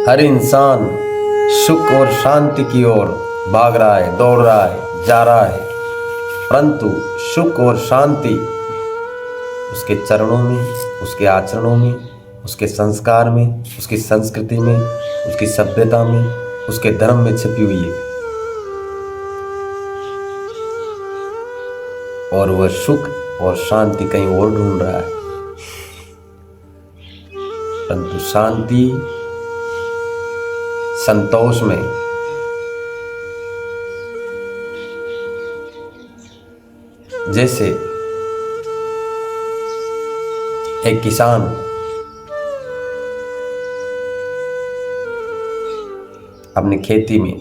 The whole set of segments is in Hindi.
हर इंसान सुख और शांति की ओर भाग रहा है, दौड़ रहा है, जा रहा है, परंतु सुख और शांति उसके चरणों में, उसके आचरणों में, उसके संस्कार में, उसकी संस्कृति में, उसकी सभ्यता में, उसके धर्म में छिपी हुई है। और वह सुख और शांति कहीं और ढूंढ रहा है, परंतु शांति संतोष में, जैसे एक किसान अपनी खेती में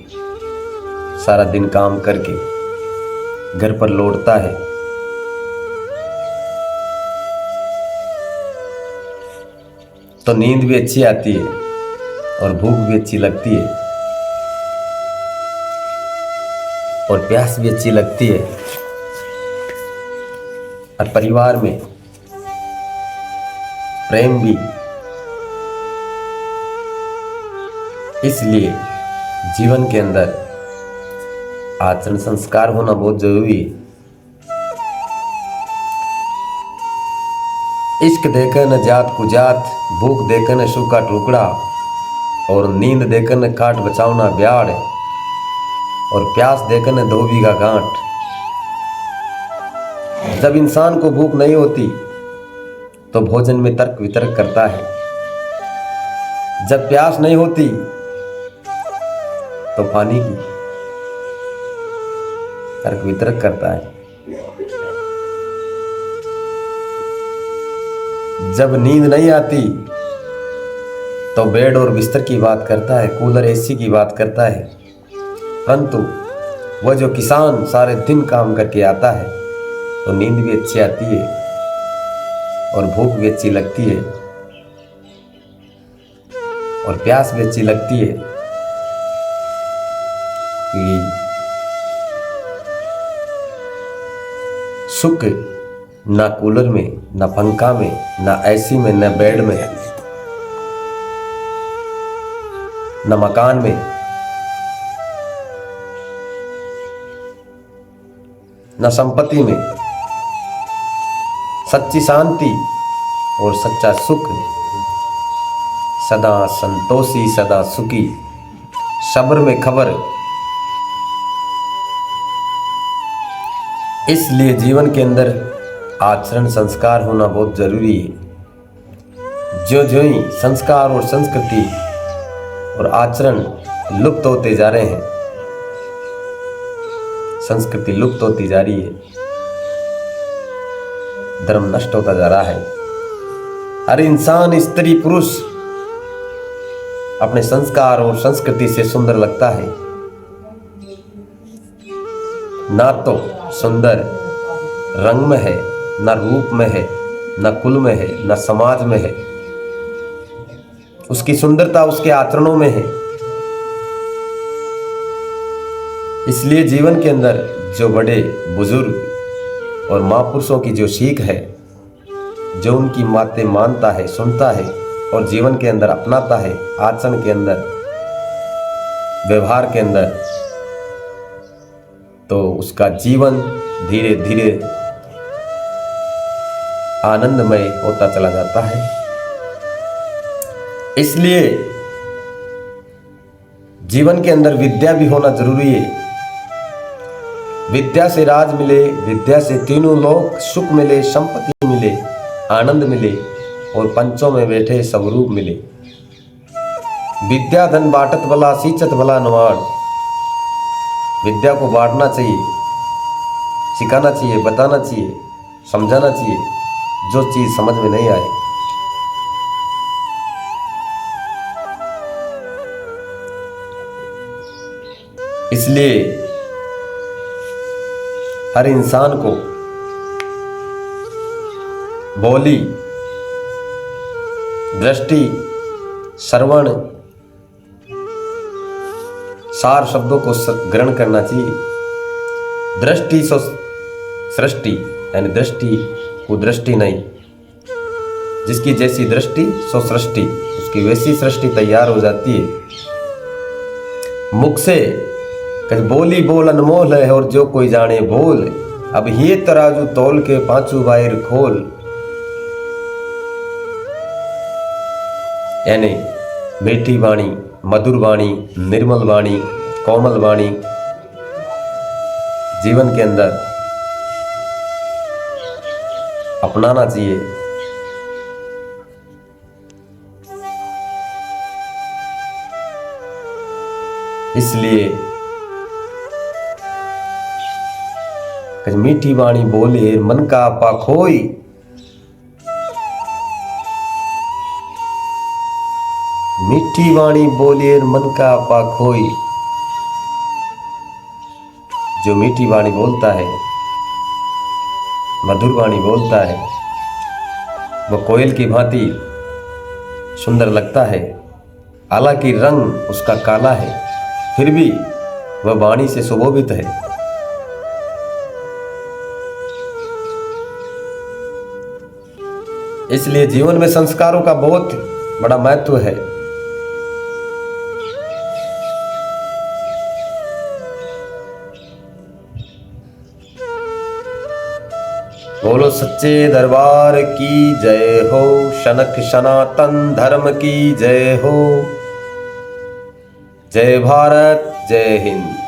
सारा दिन काम करके घर पर लौटता है, तो नींद भी अच्छी आती है और भूख भी अच्छी लगती है और प्यास भी अच्छी लगती है, और परिवार में प्रेम भी। इसलिए जीवन के अंदर आचरण संस्कार होना बहुत जरूरी है। इश्क देकर न जात कुजात, भूख देकर न सूखा टुकड़ा, और नींद देकर न काट बचावना ब्याड़, और प्यास देकर न धोबी का गांठ। जब इंसान को भूख नहीं होती तो भोजन में तर्क वितर्क करता है, जब प्यास नहीं होती तो पानी की तर्क वितर्क करता है, जब नींद नहीं आती तो बेड और बिस्तर की बात करता है, कूलर एसी की बात करता है। परंतु वह जो किसान सारे दिन काम करके आता है तो नींद भी अच्छी आती है और भूख भी अच्छी लगती है और प्यास भी अच्छी लगती है, क्योंकि सुख ना कूलर में, ना पंखा में, ना एसी में, ना बेड में, ना मकान में, ना संपत्ति में। सच्ची शांति और सच्चा सुख, सदा संतोषी सदा सुखी, सब्र में खबर। इसलिए जीवन के अंदर आचरण संस्कार होना बहुत जरूरी है। ज्यों ज्यों ही संस्कार और संस्कृति और आचरण लुप्त होते जा रहे हैं, संस्कृति लुप्त होती जा रही है, धर्म नष्ट होता जा रहा है। हर इंसान, स्त्री पुरुष अपने संस्कार और संस्कृति से सुंदर लगता है। ना तो सुंदर रंग में है, ना रूप में है, ना कुल में है, ना समाज में है। उसकी सुंदरता उसके आचरणों में है। इसलिए जीवन के अंदर जो बड़े बुजुर्ग और महापुरुषों की जो सीख है, जो उनकी बातें मानता है, सुनता है और जीवन के अंदर अपनाता है, आचरण के अंदर, व्यवहार के अंदर, तो उसका जीवन धीरे धीरे आनंदमय होता चला जाता है। इसलिए जीवन के अंदर विद्या भी होना जरूरी है। विद्या से राज मिले, विद्या से तीनों लोक सुख मिले, संपत्ति मिले, आनंद मिले और पंचों में बैठे स्वरूप मिले। विद्या धन बाटत भला, सींचत भला नवाड़। विद्या को बांटना चाहिए, सिखाना चाहिए, बताना चाहिए, समझाना चाहिए, जो चीज समझ में नहीं आए। इसलिए हर इंसान को बोली, दृष्टि, श्रवण, सार शब्दों को ग्रहण करना चाहिए। दृष्टि सो सृष्टि, यानी दृष्टि को दृष्टि नहीं। जिसकी जैसी दृष्टि सो सृष्टि, उसकी वैसी सृष्टि तैयार हो जाती है। मुख से कहीं बोली बोल अनमोल है, और जो कोई जाने बोल, अब ये तराजू तोल के पांचू बाहर खोल। यानी मीठी वाणी, मधुर वाणी, निर्मल वाणी, कोमल वाणी जीवन के अंदर अपनाना चाहिए। इसलिए मीठी वाणी बोले मन का आपा खोई, मीठी वाणी बोले मन का आपा खोई। जो मीठी वाणी बोलता है, मधुर वाणी बोलता है, वो कोयल की भांति सुंदर लगता है। हालांकि रंग उसका काला है, फिर भी वह वाणी से सुशोभित है। इसलिए जीवन में संस्कारों का बहुत बड़ा महत्व है। बोलो सच्चे दरबार की जय हो, शनख सनातन धर्म की जय हो। जय भारत, जय हिंद।